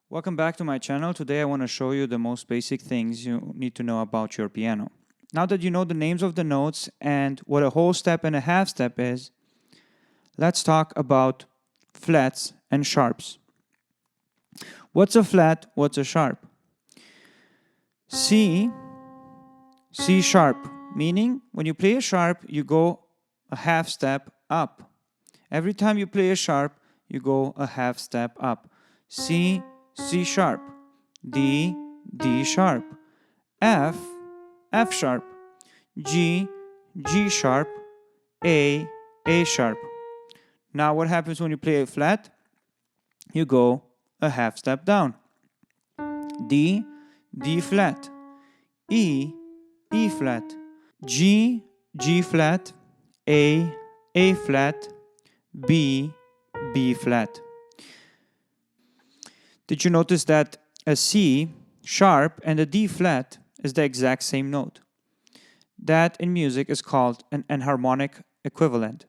Welcome back to my channel. Today I want to show you the most basic things you need to know about your piano. Now that you know the names of the notes and what a whole step and a half step is, let's talk about flats and sharps. What's a flat? What's a sharp? C sharp, meaning when you play a sharp, you go a half step up. Every time you play a sharp, you go a half step up. C sharp, D sharp, F sharp, G sharp, A sharp. Now what happens when you play a flat? You go a half step down. D flat, E flat, G flat, A flat, B flat. Did you notice that a C sharp and a D flat is the exact same note? That in music is called an enharmonic equivalent.